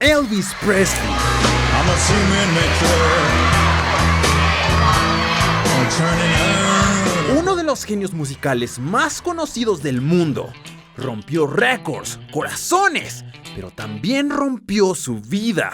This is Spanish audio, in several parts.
Elvis Presley. I'm a cement maker. Uno de los genios musicales más conocidos del mundo. Rompió récords, corazones, pero también rompió su vida.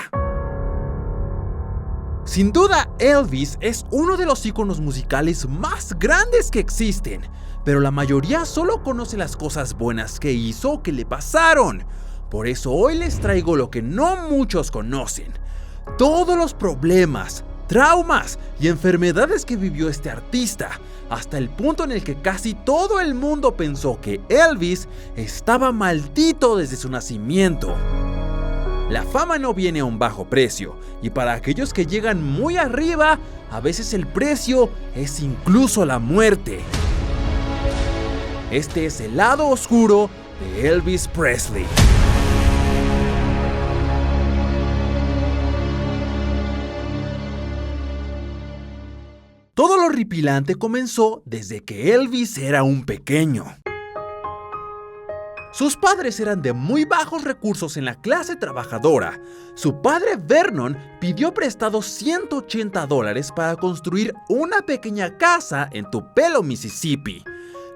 Sin duda, Elvis es uno de los íconos musicales más grandes que existen, pero la mayoría solo conoce las cosas buenas que hizo o que le pasaron. Por eso hoy les traigo lo que no muchos conocen: todos los problemas, traumas y enfermedades que vivió este artista, hasta el punto en el que casi todo el mundo pensó que Elvis estaba maldito desde su nacimiento. La fama no viene a un bajo precio, y para aquellos que llegan muy arriba, a veces el precio es incluso la muerte. Este es el lado oscuro de Elvis Presley. Todo lo horripilante comenzó desde que Elvis era un pequeño. Sus padres eran de muy bajos recursos en la clase trabajadora. Su padre Vernon pidió prestado $180 para construir una pequeña casa en Tupelo, Mississippi.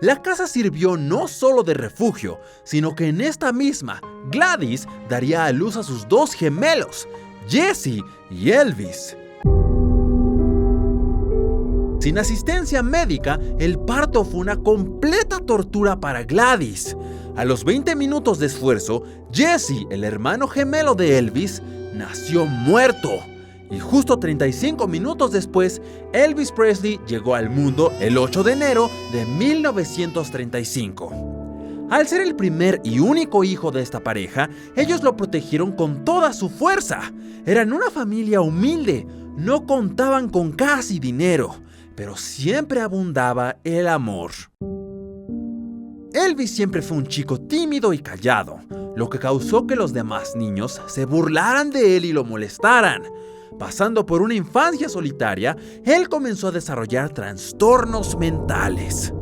La casa sirvió no solo de refugio, sino que en esta misma, Gladys daría a luz a sus dos gemelos, Jesse y Elvis. Sin asistencia médica, el parto fue una completa tortura para Gladys. A los 20 minutos de esfuerzo, Jesse, el hermano gemelo de Elvis, nació muerto. Y justo 35 minutos después, Elvis Presley llegó al mundo el 8 de enero de 1935. Al ser el primer y único hijo de esta pareja, ellos lo protegieron con toda su fuerza. Eran una familia humilde, no contaban con casi dinero, pero siempre abundaba el amor. Elvis siempre fue un chico tímido y callado, lo que causó que los demás niños se burlaran de él y lo molestaran. Pasando por una infancia solitaria, él comenzó a desarrollar trastornos mentales.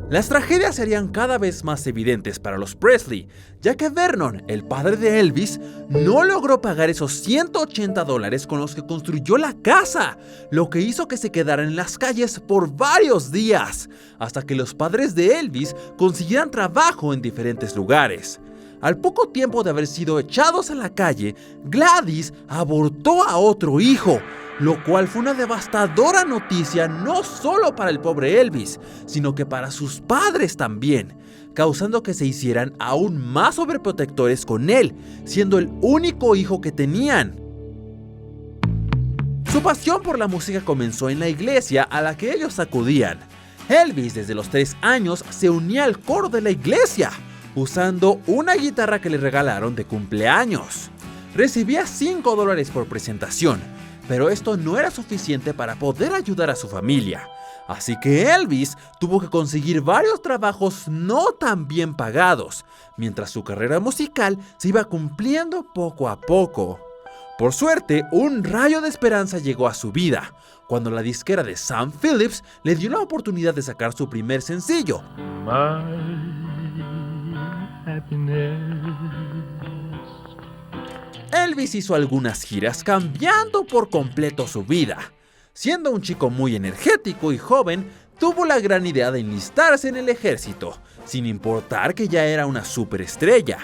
Las tragedias serían cada vez más evidentes para los Presley, ya que Vernon, el padre de Elvis, no logró pagar esos $180 con los que construyó la casa, lo que hizo que se quedaran en las calles por varios días, hasta que los padres de Elvis consiguieran trabajo en diferentes lugares. Al poco tiempo de haber sido echados a la calle, Gladys abortó a otro hijo, lo cual fue una devastadora noticia no solo para el pobre Elvis, sino que para sus padres también, causando que se hicieran aún más sobreprotectores con él, siendo el único hijo que tenían. Su pasión por la música comenzó en la iglesia a la que ellos acudían. Elvis desde los 3 años se unía al coro de la iglesia, usando una guitarra que le regalaron de cumpleaños. Recibía $5 por presentación, pero esto no era suficiente para poder ayudar a su familia. Así que Elvis tuvo que conseguir varios trabajos no tan bien pagados, mientras su carrera musical se iba cumpliendo poco a poco. Por suerte, un rayo de esperanza llegó a su vida, cuando la disquera de Sam Phillips le dio la oportunidad de sacar su primer sencillo, Elvis hizo algunas giras cambiando por completo su vida. Siendo un chico muy energético y joven, tuvo la gran idea de enlistarse en el ejército, sin importar que ya era una superestrella.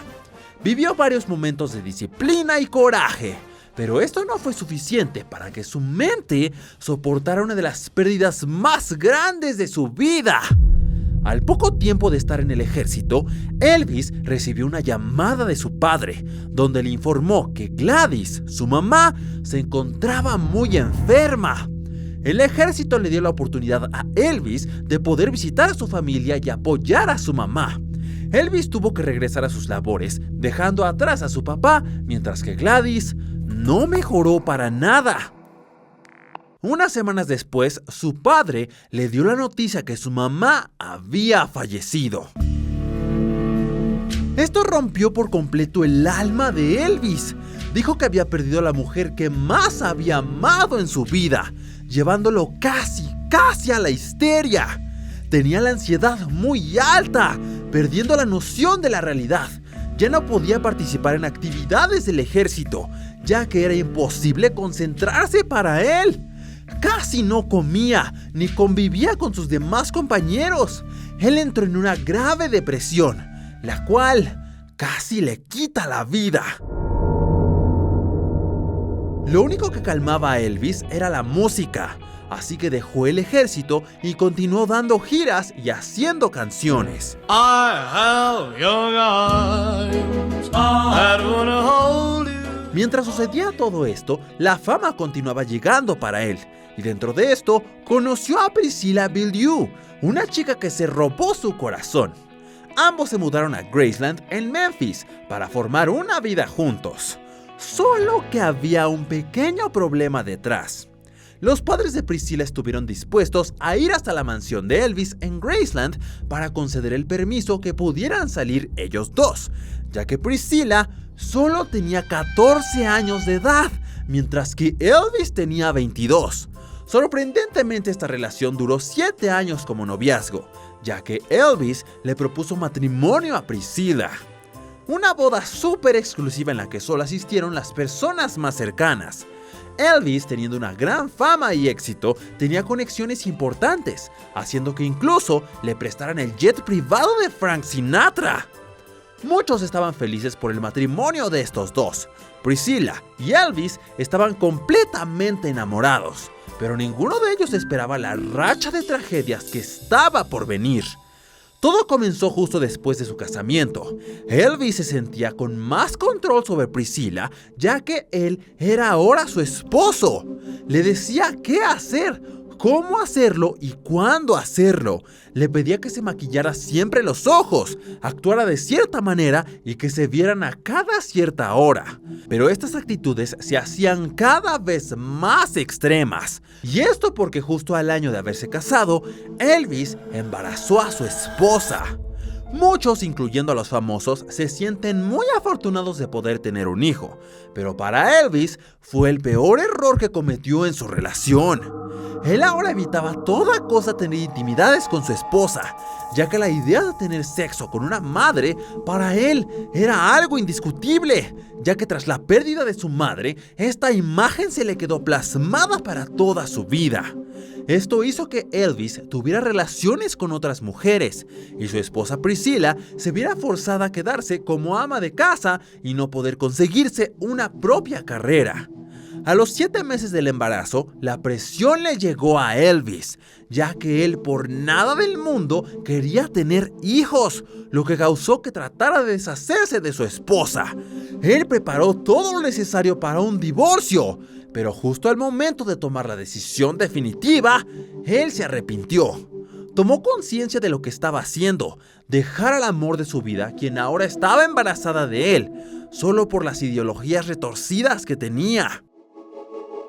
Vivió varios momentos de disciplina y coraje, pero esto no fue suficiente para que su mente soportara una de las pérdidas más grandes de su vida. Al poco tiempo de estar en el ejército, Elvis recibió una llamada de su padre, donde le informó que Gladys, su mamá, se encontraba muy enferma. El ejército le dio la oportunidad a Elvis de poder visitar a su familia y apoyar a su mamá. Elvis tuvo que regresar a sus labores, dejando atrás a su papá, mientras que Gladys no mejoró para nada. Unas semanas después, su padre le dio la noticia que su mamá había fallecido. Esto rompió por completo el alma de Elvis. Dijo que había perdido a la mujer que más había amado en su vida, llevándolo casi a la histeria. Tenía la ansiedad muy alta, perdiendo la noción de la realidad, ya no podía participar en actividades del ejército, ya que era imposible concentrarse para él. Casi no comía ni convivía con sus demás compañeros. Él entró en una grave depresión, la cual casi le quita la vida. Lo único que calmaba a Elvis era la música, así que dejó el ejército y continuó dando giras y haciendo canciones. Mientras sucedía todo esto, la fama continuaba llegando para él, y dentro de esto conoció a Priscilla Beaulieu, una chica que se robó su corazón. Ambos se mudaron a Graceland en Memphis para formar una vida juntos. Solo que había un pequeño problema detrás. Los padres de Priscilla estuvieron dispuestos a ir hasta la mansión de Elvis en Graceland para conceder el permiso que pudieran salir ellos dos, ya que Priscilla solo tenía 14 años de edad, mientras que Elvis tenía 22. Sorprendentemente, esta relación duró 7 años como noviazgo, ya que Elvis le propuso matrimonio a Priscilla. Una boda súper exclusiva en la que solo asistieron las personas más cercanas. Elvis, teniendo una gran fama y éxito, tenía conexiones importantes, haciendo que incluso le prestaran el jet privado de Frank Sinatra. Muchos estaban felices por el matrimonio de estos dos. Priscilla y Elvis estaban completamente enamorados, pero ninguno de ellos esperaba la racha de tragedias que estaba por venir. Todo comenzó justo después de su casamiento. Elvis se sentía con más control sobre Priscilla, ya que él era ahora su esposo. Le decía qué hacer, cómo hacerlo y cuándo hacerlo. Le pedía que se maquillara siempre los ojos, actuara de cierta manera y que se vieran a cada cierta hora. Pero estas actitudes se hacían cada vez más extremas. Y esto porque justo al año de haberse casado, Elvis embarazó a su esposa. Muchos, incluyendo a los famosos, se sienten muy afortunados de poder tener un hijo, pero para Elvis fue el peor error que cometió en su relación. Él ahora evitaba a toda costa tener intimidades con su esposa, ya que la idea de tener sexo con una madre para él era algo indiscutible, ya que tras la pérdida de su madre, esta imagen se le quedó plasmada para toda su vida. Esto hizo que Elvis tuviera relaciones con otras mujeres y su esposa Priscilla se viera forzada a quedarse como ama de casa y no poder conseguirse una propia carrera. A los 7 meses del embarazo, la presión le llegó a Elvis, ya que él por nada del mundo quería tener hijos, lo que causó que tratara de deshacerse de su esposa. Él preparó todo lo necesario para un divorcio, pero justo al momento de tomar la decisión definitiva, él se arrepintió. Tomó conciencia de lo que estaba haciendo, dejar al amor de su vida, quien ahora estaba embarazada de él, solo por las ideologías retorcidas que tenía.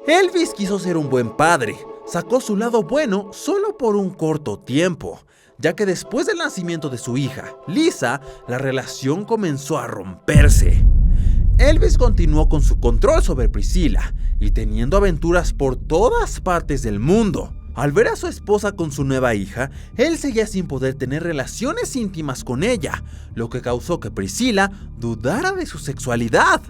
Elvis quiso ser un buen padre, sacó su lado bueno solo por un corto tiempo, ya que después del nacimiento de su hija, Lisa, la relación comenzó a romperse. Elvis continuó con su control sobre Priscilla y teniendo aventuras por todas partes del mundo. Al ver a su esposa con su nueva hija, él seguía sin poder tener relaciones íntimas con ella, lo que causó que Priscilla dudara de su sexualidad.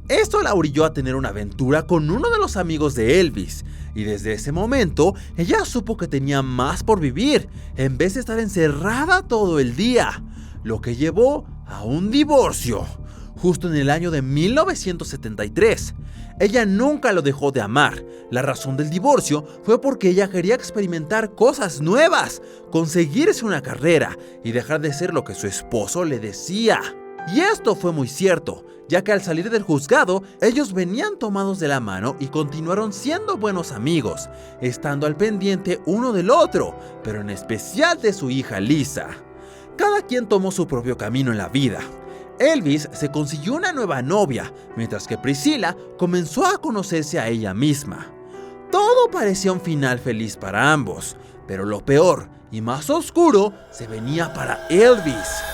Esto la orilló a tener una aventura con uno de los amigos de Elvis, y desde ese momento ella supo que tenía más por vivir, en vez de estar encerrada todo el día, lo que llevó a un divorcio. Justo en el año de 1973. Ella nunca lo dejó de amar. La razón del divorcio fue porque ella quería experimentar cosas nuevas, conseguirse una carrera y dejar de ser lo que su esposo le decía. Y esto fue muy cierto, ya que al salir del juzgado, ellos venían tomados de la mano y continuaron siendo buenos amigos, estando al pendiente uno del otro, pero en especial de su hija Lisa. Cada quien tomó su propio camino en la vida. Elvis se consiguió una nueva novia, mientras que Priscilla comenzó a conocerse a ella misma. Todo parecía un final feliz para ambos, pero lo peor y más oscuro se venía para Elvis.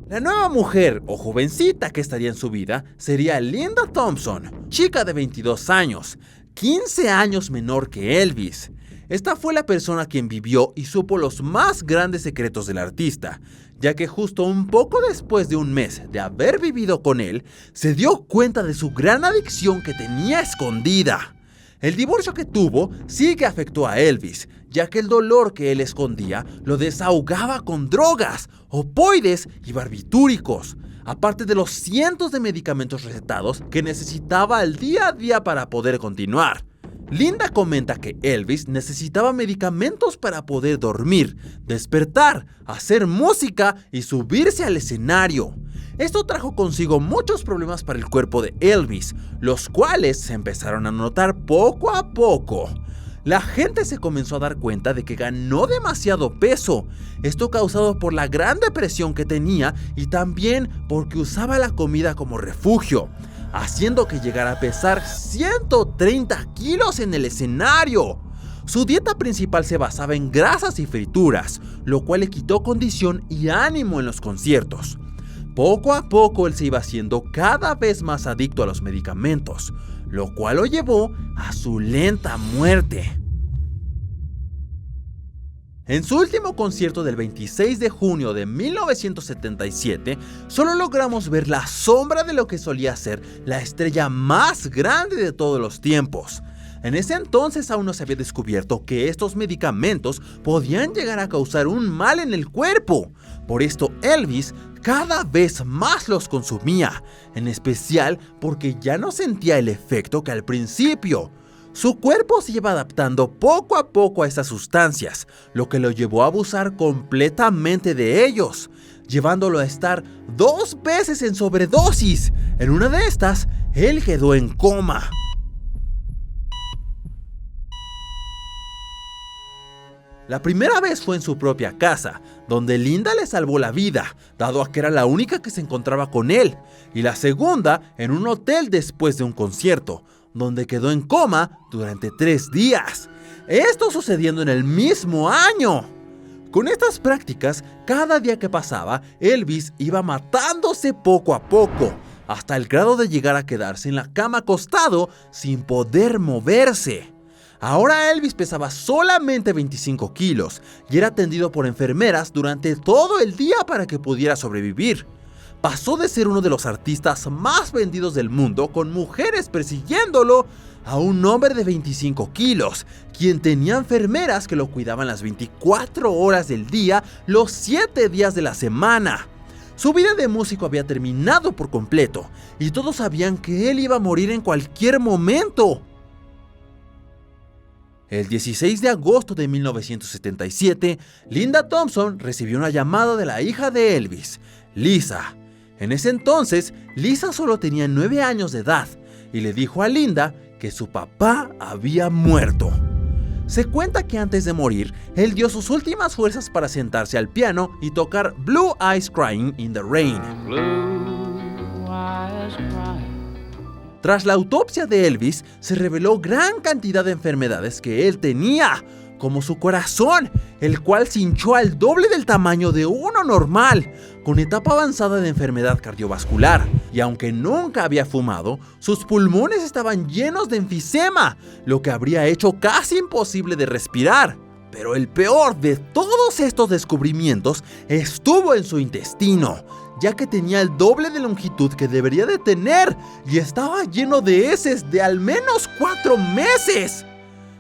La nueva mujer o jovencita que estaría en su vida sería Linda Thompson, chica de 22 años, 15 años menor que Elvis. Esta fue la persona quien vivió y supo los más grandes secretos del artista, ya que justo un poco después de un mes de haber vivido con él, se dio cuenta de su gran adicción que tenía escondida. El divorcio que tuvo sí que afectó a Elvis, ya que el dolor que él escondía lo desahogaba con drogas, opioides y barbitúricos, aparte de los cientos de medicamentos recetados que necesitaba al día a día para poder continuar. Linda comenta que Elvis necesitaba medicamentos para poder dormir, despertar, hacer música y subirse al escenario. Esto trajo consigo muchos problemas para el cuerpo de Elvis, los cuales se empezaron a notar poco a poco. La gente se comenzó a dar cuenta de que ganó demasiado peso, esto causado por la gran depresión que tenía y también porque usaba la comida como refugio, haciendo que llegara a pesar 130 kilos en el escenario. Su dieta principal se basaba en grasas y frituras, lo cual le quitó condición y ánimo en los conciertos. Poco a poco él se iba haciendo cada vez más adicto a los medicamentos, lo cual lo llevó a su lenta muerte. En su último concierto del 26 de junio de 1977, solo logramos ver la sombra de lo que solía ser la estrella más grande de todos los tiempos. En ese entonces aún no se había descubierto que estos medicamentos podían llegar a causar un mal en el cuerpo. Por esto Elvis cada vez más los consumía, en especial porque ya no sentía el efecto que al principio. Su cuerpo se iba adaptando poco a poco a estas sustancias, lo que lo llevó a abusar completamente de ellos, llevándolo a estar 2 veces en sobredosis. En una de estas, él quedó en coma. La primera vez fue en su propia casa, donde Linda le salvó la vida, dado a que era la única que se encontraba con él, y la segunda en un hotel después de un concierto, donde quedó en coma durante 3 días. Esto sucediendo en el mismo año. Con estas prácticas, cada día que pasaba, Elvis iba matándose poco a poco, hasta el grado de llegar a quedarse en la cama acostado sin poder moverse. Ahora Elvis pesaba solamente 25 kilos y era atendido por enfermeras durante todo el día para que pudiera sobrevivir. Pasó de ser uno de los artistas más vendidos del mundo, con mujeres persiguiéndolo, a un hombre de 25 kilos, quien tenía enfermeras que lo cuidaban las 24 horas del día, los 7 días de la semana. Su vida de músico había terminado por completo, y todos sabían que él iba a morir en cualquier momento. El 16 de agosto de 1977, Linda Thompson recibió una llamada de la hija de Elvis, Lisa. En ese entonces, Lisa solo tenía 9 años de edad y le dijo a Linda que su papá había muerto. Se cuenta que antes de morir, él dio sus últimas fuerzas para sentarse al piano y tocar Blue Eyes Crying in the Rain. Tras la autopsia de Elvis, se reveló gran cantidad de enfermedades que él tenía, como su corazón, el cual se hinchó al doble del tamaño de uno normal, con etapa avanzada de enfermedad cardiovascular, y aunque nunca había fumado, sus pulmones estaban llenos de enfisema, lo que habría hecho casi imposible de respirar. Pero el peor de todos estos descubrimientos estuvo en su intestino, ya que tenía el doble de longitud que debería de tener y estaba lleno de heces de al menos 4 meses.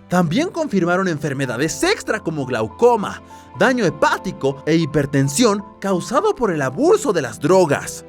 También confirmaron enfermedades extra como glaucoma, daño hepático e hipertensión causado por el abuso de las drogas.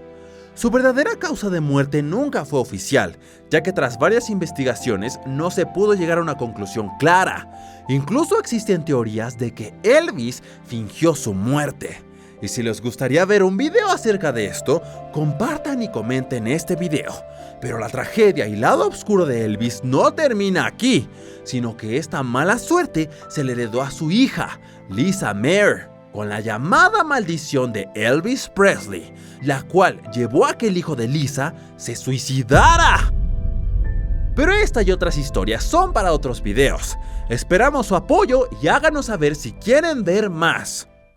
Su verdadera causa de muerte nunca fue oficial, ya que tras varias investigaciones no se pudo llegar a una conclusión clara. Incluso existen teorías de que Elvis fingió su muerte. Y si les gustaría ver un video acerca de esto, compartan y comenten este video. Pero la tragedia y lado oscuro de Elvis no termina aquí, sino que esta mala suerte se le heredó a su hija, Lisa Mayer, con la llamada maldición de Elvis Presley, la cual llevó a que el hijo de Lisa se suicidara. Pero esta y otras historias son para otros videos. Esperamos su apoyo y háganos saber si quieren ver más.